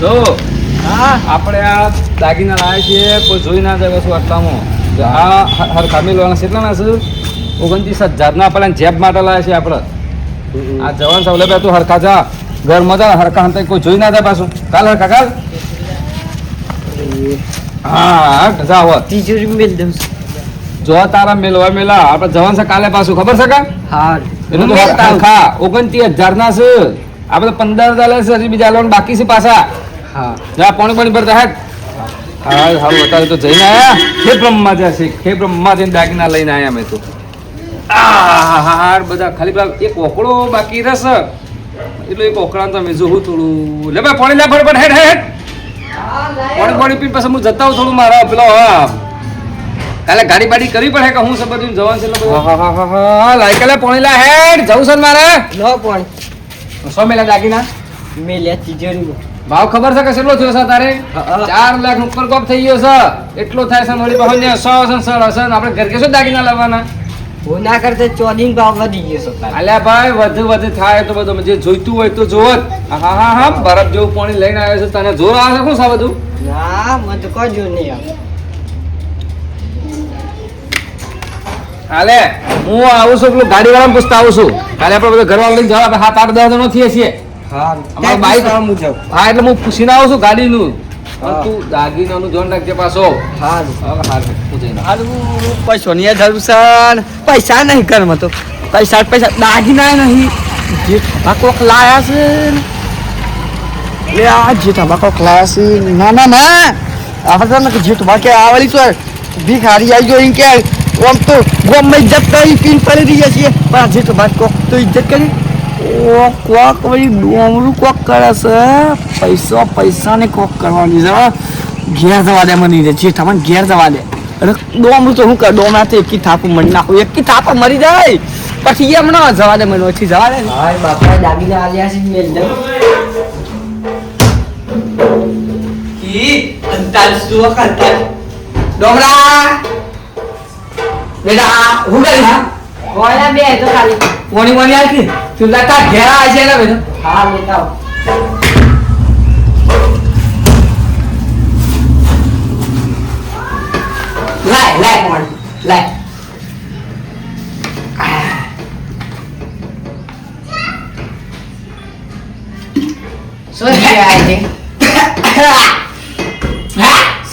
તો આપણે આ દાગીના લાવ્યા છીએ કોઈ જોઈ ના જાય વસ્તુ આટલામાં આ હરખા મેલવાના કેટલાના છે 29,000 આપણે જેબ માટે લાવ્યા છીએ આપણે આ જવાન સવલે તું હરખા જા ઘરમાં જા હરખા હંતા કોઈ જોઈ ના જાય પાછું કાલ હરખા કાલ હા જા હવે તિજોરી મેલ દઉં જો તારા મેલવા મેલા આપણે જવાન છે કાલે પાછું ખબર છે કા હા એનું તો હરખા 29,000 ના છે આપણે 15,000 છે હજી બીજા લોન બાકી છે પાછા હા જા પાણી ભરતા હેડ હા હારું બતાવે તો જઈને આયા ખે બ્રહ્મા જશે ખે બ્રહ્મા જઈને દાગીના લઈને આયા અમે તો આ બધા ખાલી પેલા એક ઓકળો બાકી રહેશે એટલે એક ઓકળા તો અમે જોઉં થોડું લે ભાઈ પાણી લે ફટફટ હેડ હેડ પાણી પી પછી હું જતા હું થોડું મારા પેલો હા કાલે ગાડી બાડી કરવી પડે કે હું સબર જવાન છે એટલે હા લાઈ કાલે પાણી લા હેડ જવું છે મારે લો પણ 100 મેલા દાગીના મેલ્યા તિજોરી ભાવ ખબર છે કે કેટલો થયો છે તારે 4 લાખ ઉપર કોપ થઈ ગયો છે એટલો થાય છે મારી બહુ ને 100 હશે આપણે ઘર કે શું દાગીના લાવવાના હું ના કરતે ચોદીન ભાવ વધી ગયો છે અલ્યા ભાઈ વધુ થાય તો બધું જે જોઈતું હોય તો જોવો હા બરફ જેવું પાણી લઈને આવ્યો છે તને જોર આવે છે શું છે બધું ના મને તો કોઈ જોર નહીં આવે હાલે હું આવું છું પેલું ગાડી વાળા પૂછતા આવું છું કાલે આપણે બધા ઘરવાળા લઈને જવા 7-8 જણો થઈએ છીએ હા અમારું બાઈક હા એટલે હું પૂછીને આવું છું ગાડીનું તું દાગીનાનું ધ્યાન રાખજે પાછો પૈસો ની જરૂર છે પૈસા નહીં ઘરમાં તો પૈસા દાગીના નહીં જે કોક લાયા છે લે આ જે કોક લાયા છે ના આપણે તો જે કે આવડી તો ભીખારી આવી ગયો એમ કે આમ તો ગમે ઇજ્જત કરી પીન પડી રહી છીએ પણ આ જે કોક તો ઇજ્જત કરી ઓ કોક વળી ડોમરું કોક કરે છે પૈસા ને કોક કરવાની છે ઘેર જવા દે મને જે તમને ઘેર જવા દે અરે ડોમરું તો શું કર ડોમરા તો એકી થાપું મરી નાખું એકી થાપા મરી જાય પછી એમ ના જવા દે મને ઓછી જવા દે હા બાપા દાગીના આલ્યા છે મેલ દે કી અંતાલ સુવા કરતા ડોમરા બેટા હું કરી હા કોયા બે તો ખાલી કોની આખી તું લતા ઘેરા આવી છે ને બેટા હા લેતા આવ લાય કોણ લાય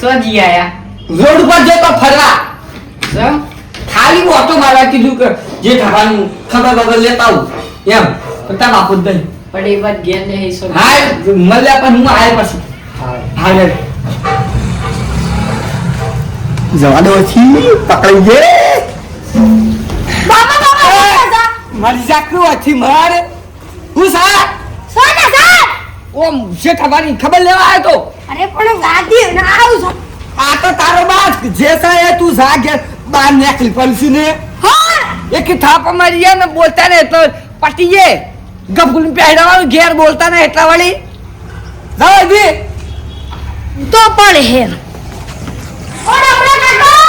સોજી આયા રોડ ઉપર જતો ફરવા ખાલી ઓટો મારવા કીધું કે જે થવાનું ખબર લેતા આવું એમ પતા બાપુ દઈ પણ એ વાત ઘેર ને હિસ્સો હા મળ્યા પણ હું આયા પછી હા જવા દો છી પકડી જે બાબા મારી જાકરું હતી મારે હું સા સોના સા ઓમ જે થવાની ખબર લેવા આવ્યો તો અરે પણ ગાડી ના આવું છો આ તો તારો બાપ જે સાય તું જા ઘેર બાર નીકળી પડશે ને હા એક થાપ મારી ગયા ને બોલતા ને તો પટીએ ગપગુલ પહેરાવાનું ઘેર બોલતા ને એટલા વાળી જાવ દે તો પણ હે કોણ આપણા કાકા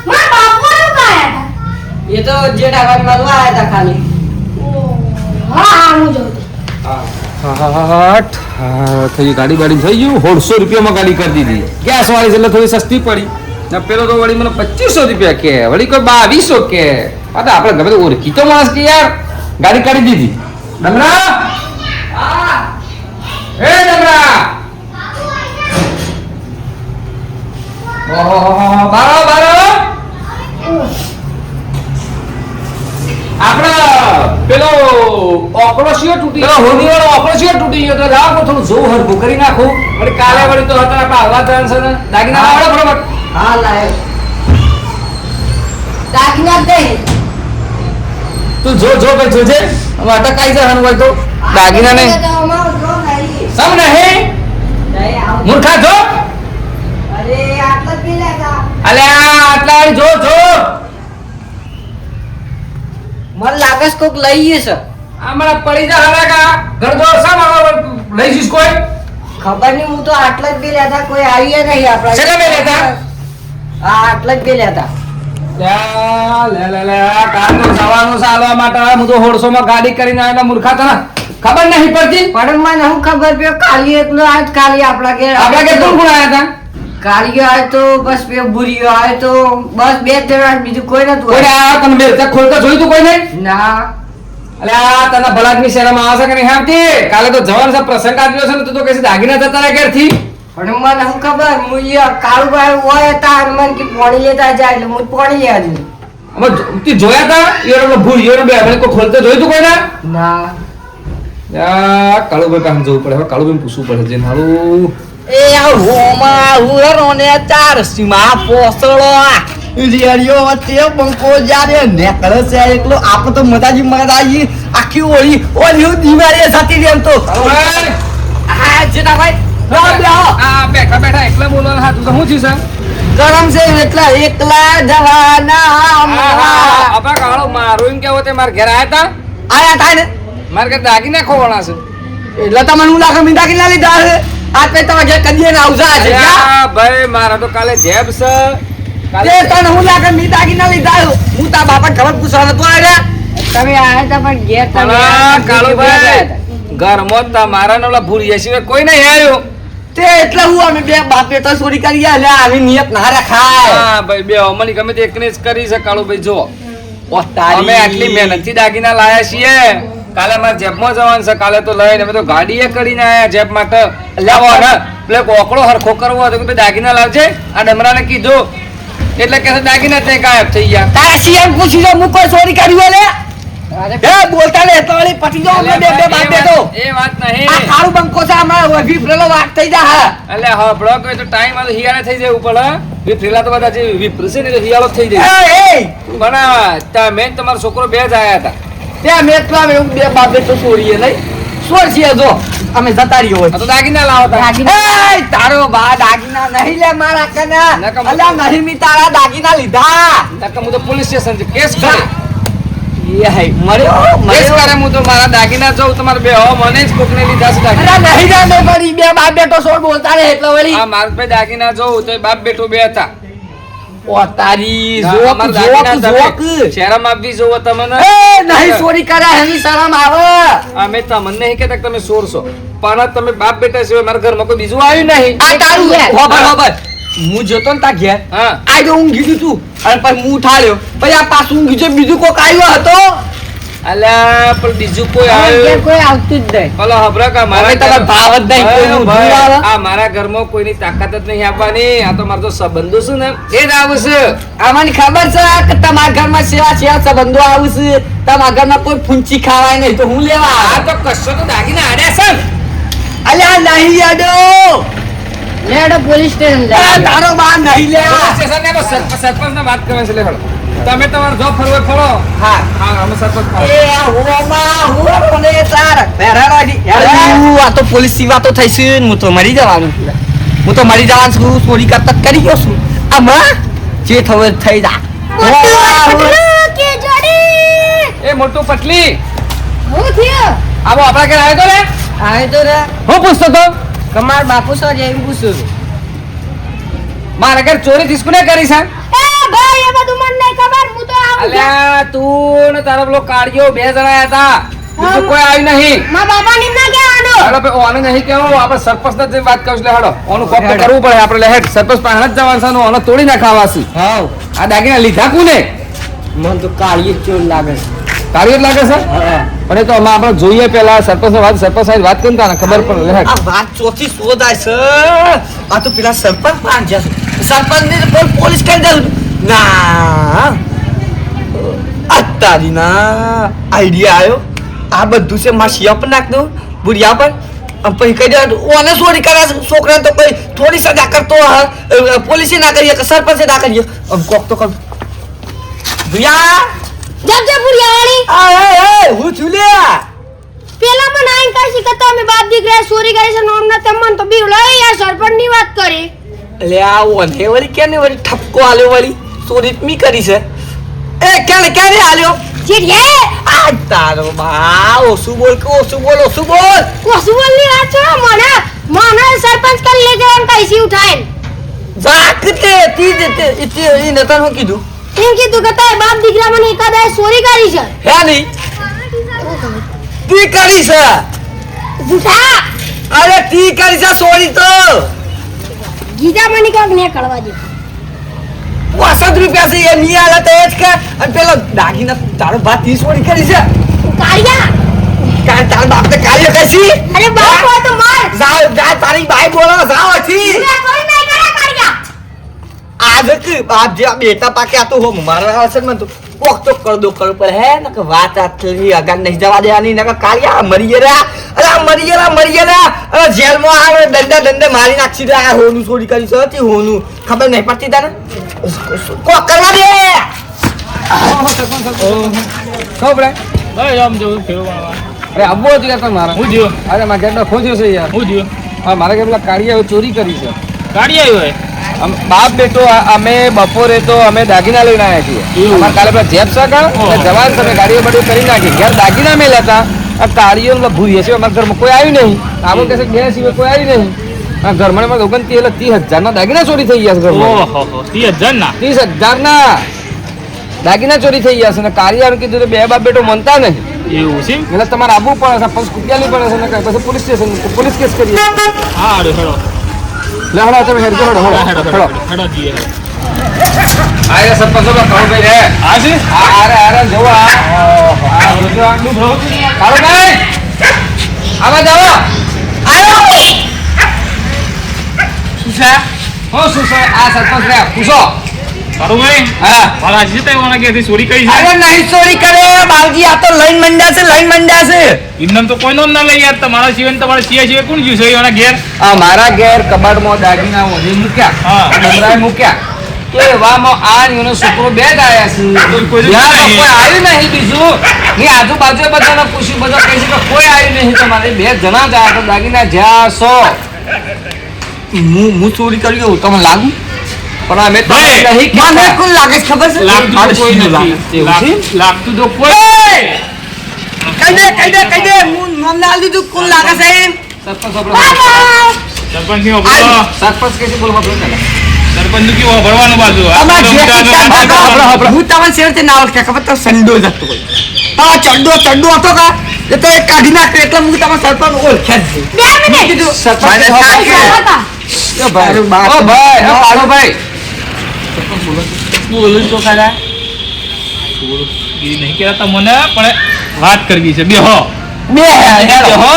મારા બાપુનું કાયા એ તો જે ડાવાન મારવા આયા હતા ખાલી હા હું જોઉં થઈ ગાડી થઈ ગયું 150 રૂપિયામાં ગાડી કરી દીધી ગેસ વાળી એટલે થોડી સસ્તી પડી ને પેલો તો વળી મને 2500 રૂપિયા કે વળી કોઈ 2200 કે આ તો આપણે ગમે ઓળખી તો માણસ કે યાર ગાડી કરી દીધી ડમરા એ ડમરા ઓહો બારો આપણા પેલો ઓપરેશન તૂટી ગયો હોનીવાળો ઓપરેશન તૂટી ગયો તો લાવ થોડું જોવું હરખું કરી નાખું વળી કાલે વળી તો હતા આપણા હવા ત્રણ છે ને દાગીના આવડે બરોબર હા લાય દાગીના દે તું જો ભાઈ જોજે હવે અટકાઈ જવાનું હોય તો દાગીના ને સમ નહીં મૂર્ખા જો અરે આટલા પેલા હતા અલે આટલા જો મને લાગે છે કોક લઈ ગયું છે આમળા પડી જા હરાકા ઘર દોર સા મારવા લઈ જઈશ કોઈ ખબર નહીં હું તો આટલા જ પેલા હતા કોઈ આવી નહીં આપણા કેટલા બે લેતા હા આટલા જ પેલા હતા ત્યાં લે કાલ તો જવાનું છે હાલવા માટે. હું તો 150 માં ગાડી કરીને આવેલા મૂર્ખા તને ખબર નહીં પડતી. પણ મને હું ખબર પે કાલી એટલો આજ કાલી આપણા ઘેર આપણા કે કોણ કોણ આયા હતા? કાલીઓ આય તો બસ બે બુરીઓ આય તો બસ બે જણા બીજું કોઈ નતું કોઈ આયા તને બે ખોલતા જોયું તું કોઈને? ના અલ્યા તને ભલાદમી શહેરમાં આવશે કે નહીં આવતી? કાલે તો જવાનું છે, પ્રસંગ આવ્યો છે ને તું તો કહેશે દાગીના જતા રહ્યા ઘેરથી. પણ મને હું ખબર હું કાળુભાઈ હોય હતા અને મને કે પાણી લેતા જાય એટલે હું પાણી લેવા જઉં. અમે તું જોયા તા ઈયોનો ભૂલ ઈયોનો બે આપણે કોઈ ખોલતા જોયું તું કોઈને? ના યા કાળુભાઈ પાસે જવું પડે. હવે કાળુભાઈને પૂછવું પડે છે મારું. એ આ હોમા હુરનો ને ચાર સીમા પોસળો રિયરિયો વચ્ચે બંકો જારે નેકળે છે એકલો આપણે તો મજાજી મગાજી આખી ઓળી દિવાળી સાથી એમ તો કાળુભાઈ આ જેઠાભાઈ આ બેઠા બેઠા એકલા બોલવાનું હા તું તો શું થયું છે? ગરમ છે એટલા એકલા જવાના આપા કાળો મારું એમ કેવો તે મારા ઘેર આયા તા? આયા થાય ને મારા ઘેર દાગીના ખોવાના છે. એટલે તમને હું લાગે મીંડા કિલ્લા લીધા છે આ પે તમે ઘેર કદીએ ને આવજા છે અલ્યા ભાઈ મારા તો કાલે જેબ છે. તે તને હું લાગે મીંડા કિલ્લા લીધા હું તા બાપા ખબર પૂછવાનો તો આયા તમે આયા તા પણ ઘેર પણ કાળુભાઈ ઘરમાં તમારા ને ઓલા ભૂરિયા સિવાય કોઈ નહીં આવ્યો. તે એટલે હું અમે બે બાપ બેટા ચોરી કરી ગયા એટલે આવી નિયત ના રખાય હા ભાઈ બે અમલી ગમે તે એકને જ કરી છે કાળુભાઈ જો. ઓ તારી અમે આટલી મહેનતથી દાગીના લાયા છીએ. કાલે મારે જેબમાં જવાનું છે. કાલે તો લઈને અમે તો ગાડીએ કરીને આયા જેબ માટે. લાવો ને પેલે કોકડો હરખો કરવો હતો કે ભાઈ દાગીના લાવજે. આ ડમરાને કીધું એટલે કે દાગીના તે ગાયબ થઈ ગયા. તારા સીએમ પૂછી જો હું કોઈ ચોરી કર્યું લે એ બોલતા લે તો વળી પછી જો અમે બે બે બાપ બેટો એ વાત નહીં. આ ખારું બંકો છે અમાર વિફરેલો વાત થઈ જા હા એટલે હા બ્લોક હોય તો ટાઈમ આવે હિયાળે થઈ જાય ઉપર વિફરેલા તો બધા જે વિફર છે ને હિયાળો થઈ જાય. એ બનાવા તમે તમારો છોકરો બે જ આયા હતા. ત્યાં મેં તો અમે બે બાપ બેટો છોડીએ નહીં છોડશીએ જો અમે જતા રહ્યો હોય આ તો દાગીના લાવો તા. એ તારો બા દાગીના નહીં લે મારા કના નકમ. અલ્યા નહીં મી તારા દાગીના લીધા નકર હું તો પોલીસ સ્ટેશન છે કેસ કરે. એ હે મર્યો કેસ મર્યો કરે હું તો મારા દાગીના જઉં તમારે બે હો મને જ કોકને લીધા છે દાગીના. અરે નહીં જા મેં પડી બે બાપ બેટો છોડ બોલતા રહે એટલે વળી આ મારા ભાઈ દાગીના જઉં તો એ બાપ બેટો બે હતા. ઓ તારી અમારા દાગીના જોક તમે શહેરમાં આપવી જોવો તમને. એ નહીં ચોરી કરે એની શરમ આવે અમે તમને નહીં કહેતા કે તમે ચોર છો પણ તમે બાપ બેટા સિવાય મારા ઘરમાં કોઈ બીજું આવ્યું નહીં. આ તારું ખબર ખબર હું જોતો ને તા ઘેર હા આ જો ઊંઘી ગયું તું અને પછી હું ઉઠાડ્યો પછી આ પાછું ઊંઘી જો બીજું કોક આવ્યો હતો અલ્યા પણ બીજું કોઈ આવ્યું કોઈ આવતું જ નહીં ઓલો હબરા કા મારા હવે તમારે ભાવ જ નહીં, કોઈનું ભાઈ, જીવ આવે? આ મારા ઘરમાં કોઈની તાકાત જ નહીં આપવાની. આ તો મારો તો સંબંધો છે ને એ જ આવશે. આમાંની ખબર છે કે તમારા ઘરમાં સેવા સેવા સંબંધો આવશે તમારા ઘરમાં કોઈ ફૂંચી ખાવાય નહીં તો હું લેવા આ તો કશો તો દાગીના આડ્યા છે. અલ્યા નહીં યાડો લેડો પોલીસ સ્ટેશન તારો બા નહીં લે પોલીસ સ્ટેશન ને સરપંચને વાત કરવાની છે. લે હેડો. તમે તમારો જોબ ફરવો હોય ફરો. હા હા અમે સરપંચ ફરો. એ હોમાં હોને તાર પહેરાવાડી આ તો પોલીસ ની વાતો થઈ છે હું તો મરી જવાનું છું ચોરી કરતા કરી ગયો છું આમાં જે થવે થઈ જા કે જોડી એ મોટું પટલી હું થયો આવો આપણા ઘરે આવ્યો તો ને આય તો રે હું પૂછતો તો કમાર બાપુ સર એમ પૂછ્યું મારા ઘર ચોરી કિસકુને કરી છે? એ ભાઈ એ બધું મને નહીં ખબર હું તો આવું છું. અલ્યા તું ને તારો પેલો કાળિયો બે જણા આયા હતા. બીજું કોઈ આવ્યું નહીં. મારા બાપાની ના કહેવાનો હાલો ભાઈ, ઓને નહીં કહેવું. આપણે સરપંચને જ વાત કરીશું. લે હેડો. ઓનું કોક તો કરવું પડે આપણે. લે હેડ. સરપંચ પાસે જ જવાનું છે ને ઓને તોડી નાખાવા છે. હાવ આ દાગીના લીધા કોને? મને તો કાળી ચોર લાગે કાળિયો જ લાગે છે? છે પણ એ તો અમે આપણે જોઈએ પેલા સરપંચ સાથે વાત કરી ને ખબર પડે. લે હેડ. આ વાત ચોથી શોધાય છે આ તો પેલા સરપંચ પાંચ જશે સરપંચ ને પોલીસ કરી દે ના અત્યારી ના આઈડિયા આવ્યો આ બધું છે માસી પર નાખ દઉં બુઢિયા પર અને પછી કહી દે ઓને ચોરી કરે છે છોકરાને તો કોઈ થોડી સજા કરતો પોલીસે ના કરીએ કે સરપંચે ના કરીએ આમ કોક તો કર ભૈયા જબ પુરિયાવાળી હું છું લ્યા પેલા મને આઈન કહી કે તમે બાપ દીકરા ચોરી કરી છે નોમ ના તમને તો બીવ લઈ યાર સરપંચ ની વાત કરી એટલે આ ઓને વળી કેને વળી ઠપકો આલ્યો વળી ચોરી મી કરી છે એ ક્યારે આલ્યો ચીડિયે આ તારો બા ઓસુ બોલ ઓસુ બોલ કોસુવલ ની વાત છો મને સરપંચ કરી લે જવાનું કઈસી ઉઠાઈ જાક તે તી ઈ નતન હું કીધું એમ કીધું કે તારા બાપ દીકરા મને એકાદાએ ચોરી કરી છે હે નહીં તી કરી છે જૂઠા અરે તી કરી છે સોરી તો ગીતા મને કાક ને કળવા દે 65 રૂપિયા છે એ નહીં આલે તો જ કે અને પેલો દાગીના તારો બાપ 30 સોરી કરી છે કાળિયા કાલ તાર બાપ ને કાર્ય કશી અરે બાપ હોય તો માર જાઓ જા તારી બાઈ બોલો જાઓ હતી તું કોઈ નહીં કરે કાળિયા આજે કે બાપ જે આ બેટા પાકે આ તો હો મારા આવશે મને તો કોક તો કર દો કર પર હે ને કે વાત આટલી અગાન નહીં જવા દેવાની ને કે કાર્યા મરી ગયા અરે આ મરી ગયા અરે જેલમાં આવે દંડે મારી નાખી દે આ હોનું ચોરી કરી છે તે હોનું ખબર નહીં પડતી તને કોક કરવા દે ખબર ભાઈ આમ જવું ફેરવા અરે આબો જ યાર મારા હું જ્યો અરે મારા ઘરનો ખોજ્યો છે યાર હું જ્યો હા મારા ઘર પેલા કાળિયા ચોરી કરી છે ગાડી આવ્યો હે બાપ બેટો અમે બપોરે તો અમે દાગીના લઈને આવ્યા છીએ એવું? અમારે કાલે પેલા જેબ સગા ઓહો. જવાન તમે ગાડીઓ બધું કરી નાખી ઘેર દાગીના મેલ્યા હતા આ કાળીઓ ભૂરીએ છે અમારા ઘરમાં કોઈ આવ્યું નહીં આવું કહે છે કે બે સિવાય કોઈ આવ્યું નહીં આ ઘરમાં મારે 29,000 ના દાગીના ચોરી થઈ ગયા છે ઘરમાં ઓહો 30,000 ના 30,000 ના દાગીના ચોરી થઈ ગયા છે ને કાળિયાનું કીધું તો બે બાપ બેટો મનતા નહીં એવું છે એટલે તમારે આવવું પડે છે પછી કુટિયાની પડે છે ને પછી પોલીસ સ્ટેશન પોલીસ કેસ કરીએ હા હેડો હેડો લે હળો તમે હેડ કરો હળો હેડો હળો હેડો જીએ આયા સરપંચ બાબા કાળુભાઈ રે આ છે અરે જો આ જો આટલું ભરો કાળુભાઈ આવા જાઓ આયો શું છે શું છે આ સરપંચ રે પૂછો તારું ભાઈ હા મારા હજી તો એવાના કે ચોરી કરી છે અરે નહીં ચોરી કરે બાવજી આ તો લઈને મંડ્યા છે ઇન્દમ તો કોઈનો ના લઈ યાર તમારા સિવાય ને તમારા સિવાય કોણ જ્યું છે એવાના ઘેર આ મારા ઘેર કબાડમાં દાગીના ઓઢી મૂક્યા હા. ડમરાએ મૂક્યા તો એવામાં આ ને એનો છોકરો બે જ આયા છે કોઈ જ્યાં તો નહીં. કોઈ આવ્યું નહીં બીજું ની આજુબાજુ બધાને પૂછ્યું બધા કહે છે કે કોઈ આવ્યું નહીં તમારે બે જણા જ આયા તો દાગીના જ્યાં સો હું ચોરી કરી ગયો તમને લાગુ પણ અમે તો ભાઈ, નહીં મને કહેતા. કોણ લાગે છે ખબર છે લાગતું તો કોઈ એવું નથી છે? લાગતું તો કોઈ કહી દે હું નામ આલી દીધું કોણ લાગે છે એમ સરપંચ આપણો સરપંચ ની ઓબળો સરપંચ કે છે બોલો આપણે પહેલા. સરપંચ નું કેવું ભરવાનું બાજુ અમાર જે હું તમને શેરતે ના ઓળખે ખબર તો સંડો જ હતો કોઈ હા ચડ્ડો હતો કા એ તો એક કાઢી નાખ્યો એટલે હું તમને સરપંચ ઓળખ્યા જ છે 2 મિનિટ કીધું સરપંચ મને તો સાહેબ કે- ચાલો તા. ઓ ભાઈ તારું બાપ. ઓ ભાઈ ઓ કાળુભાઈ બોલું તો ખરા નહીં કહેતા મને પણ વાત કરવી છે બેહો બે હેડો બેહો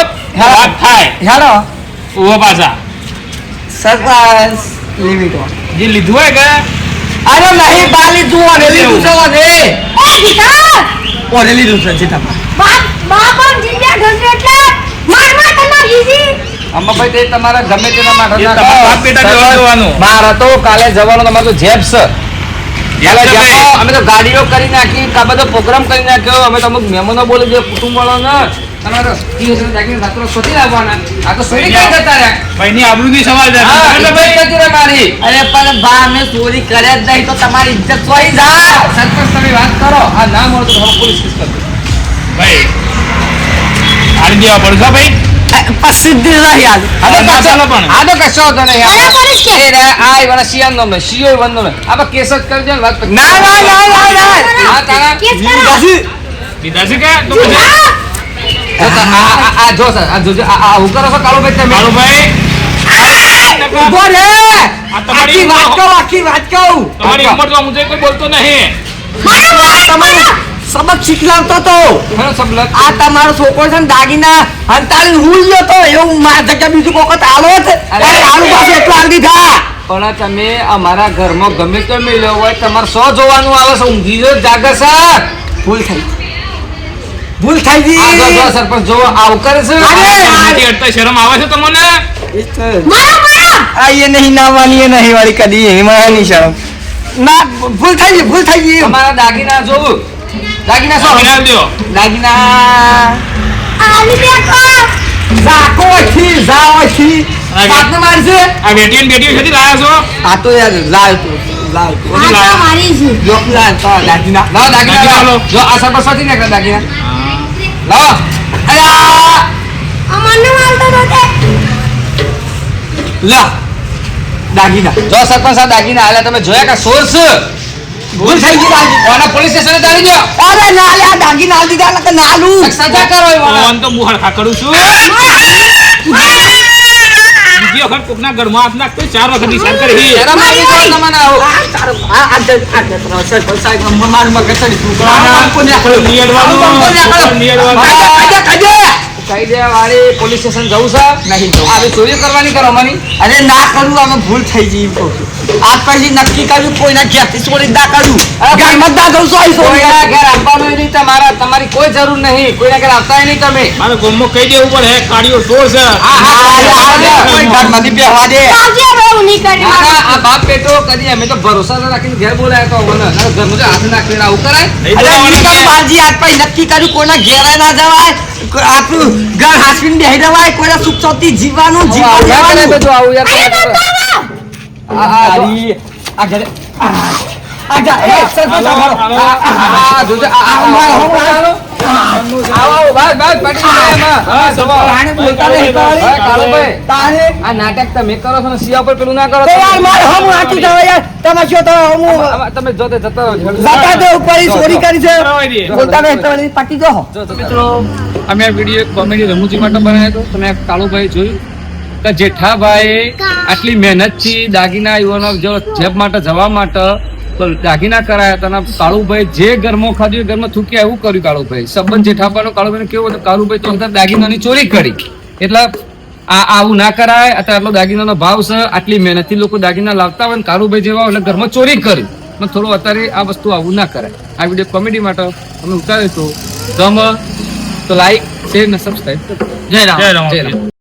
વાત થાય હેડો ઓ પાછા સરપંચ લિમિટ જે લીધું હોય કે અરે નહીં બાલી તું ઓને લીધું છે ઓને એ ગીતા ઓને લીધું છે જીતા બાપ આમ જીવ્યા ઘરને એટલે માર તમાર ગીજી અંબાભાઈ તે તમારા ગમે તેના માટે એ ના તમારા કરો. બાપ બેટા જોવા જવાનું. મારે તો કાલે જવાનું તમારે તો જેબ છે કાલે છે જેબમાં ભાઈ. અમે તો ગાડીઓ કરી નાખી આ બધો પ્રોગ્રામ કરી નાખ્યો અમે તો અમુક મહેમાનો બોલે છે કુટુંબ વાળાને તમારે 30,000 દાગીને રાત્રે શોધી લાવવાના આ તો સોરી કઈ જતા રહ્યા ભાઈ ની આબરૂની સવાલ છે હા, એટલે ઇજ્જત ભાઈ જતી રહે મારી અરે પણ બા અમે ચોરી કર્યા જ નહીં તો તમારી ઇજ્જત સોઈ જાય સરપંચ તમે વાત કરો આ ના મળે તો તમે પોલીસ કેસ કરજો ભાઈ આલી દેવા પડશે ભાઈ પ્રસિદ્ધ રહી આજ આ તો ના કશો- ચાલે પણ. આ તો કશો વાંધો નહીં. કયા પોલીસ કેસ? એ રે, આ એવાના શિયાળ નામ નહીં, શિયો એવાનો નામ નહીં. આપણે કેસ જ કરજો ને વાત પછી. ના હા, તારા- કેસ કરો દીધા છે કે તો પછી જૂઠા જો તા- આ જો સર આ જોજો આ હું કરો છો કાળુભાઈ તમે મારું ભાઈ ઉભો રે આ તમારી આખી વાત કહું તમારી ઉંમર તો મુજે કોઈ બોલતો નહીં તમારો સબક શીખલાવતો તો ખરો સબલત આ તમારો છોકરો છે ને દાગીના હંતાળી હું ગયો તો એવું મારા જગ્યા બીજું કોકત આલો જ અરે, અરે આલુ પાસે એટલા આલી દીધા પણ તમે અમારા ઘરમાં ગમે તે મેલ્યો હોય તમારે સો જોવાનું આવે છે ઊંઘી જો જાગે સર ભૂલ થઈ આ જો ગઈ સરપંચ જો આવું કરે છે અરે! નથી અડતા શરમ આવે છે તમને મારો આ એ નહીં નાવાની એ નહીં વાળી કદી એમાં નહીં શરમ ના ભૂલ થઈ ગઈ તમારા દાગીના જોવું દાગીના શું વિનાલ દ્યો દાગીના આલી બેકો ઝાકો થી પાટનો મારશે આ બેટીઓ ને બેટીઓ છેથી લાયા છો આ તો યાર લાવ તું કોની આ લાયા? મારી છે જો લાવ તો દાગીના લાવો દાગીના દાગીના લાવો લો. જો આ સરપંચ સાથી નાખે દાગીના લાવો અલા અમને મારતો તો તે લા દાગીના જો સરપંચ આ દાગીના હાલે તમે જોયા કે સોર છે ભૂલ થઈ ગઈ દાદી. ઓના પોલીસ સ્ટેશને જ આવી જાઓ. અરે ના લે, આ દાગીના આલી દીધા નકર ના આલું. સજા કરો એ વાળા. ઓન તો હું હરખા કરું છું બીજી વખત કોકના ઘરમાં હાથ નાખતો 4 વખત નિશાન કરી શરમ આવી જાય તમને આવો. આ તારો આ સરપંચ સાહેબ માર મગજ ચડી તું કરો. કહી દે વાળી પોલીસ સ્ટેશન જવું છે નહીં જવું. આવી ચોરી કરવાની કરો મની. અરે ના કરું, અમે ભૂલ થઈ ગઈ એમ કહું છું. આજ પછી નક્કી કર્યું કોઈના ઘેરથી ચોરી ના કરું. ઘરમાં જ ના જઉં છું, અહીં ચોરી કોઈના ઘેર આવવાનું નહીં તમારી કોઈ જરૂર નહીં. કોઈના ઘેર આવતાય નહીં તમે. મારે ગોમમાં કહી દેવું પડે હે કાળીઓ ચોર છે કોઈ ઘરમાંથી બેહવા દે. આવજે હવે એવું નહીં કરી ના, ના, આ બાપ બેટો કદી અમે તો ભરોસા રાખીને ઘેર બોલાયા તો મને ઘરમાં જો હાથ નાખીને આવું કરાય. નહીં અરે બોલાવવાનું ઈ તો કે? બાજી આજ પછી નક્કી કર્યું કોઈના ઘેરે ના જવાય. આપણું ઘર હાસવીને બેહી રહેવાય. કોઈના સુખ શાંતિ જીવવાનું આવું ના કરે જીવવાનું. બધું આવું યાર તમે કરો. તારી આ ઘરે આ જા એ સરપંચ સાંભળો. જોજો, આવો, બસ, બસ, પટી જાય એમાં. હા, જવા. તાણે બોલતા નહીં તાળી. હા, કાળુભાઈ, તાણે આ નાટક તમે કરો છો ને સિયા પર પેલું ના કરો. તો યાર મારે હમ આટલું જવાય યાર. તમે શું તો હમ તમે જોતે જતા રહો. જતા દે ઉપર ઈ ચોરી કરી છે. કરાવી દે. બોલતા નહીં તમારી પાટી જો. મિત્રો, અમે આ વિડીયો કોમેડી રમૂજી માટે બનાવ્યો હતો. તમે આ કાળુભાઈ જોયું કે જેઠાભાઈ આટલી મહેનતથી દાગીના યુવાનો જો જેબ માટે જવા માટે તો દાગીના કરાયા હતા. અને કાળુભાઈ જે ઘરમાં ખાધું એ ઘરમાં થૂક્યા એવું કર્યું કાળુભાઈ. સંબંધ જેઠાભાઈનો કાળુભાઈ કેવો હતો, કાળુભાઈ તો અંદર દાગીનાની ચોરી કરી. એટલે આવું ના કરાય. અત્યારે આટલો દાગીનાનો ભાવ છે, આટલી મહેનતથી લોકો દાગીના લાવતા હોય ને કાળુભાઈ જેવા એટલે ઘરમાં ચોરી કરી. પણ થોડું અત્યારે આ વસ્તુ આવું ના કરાય. આ વિડીયો કોમેડી માટે અમે ઉતાર્યો હતો. ગમે તો લાઈક શેર ને સબસ્ક્રાઈબ. જય રામ. જય રામ. જય રામ.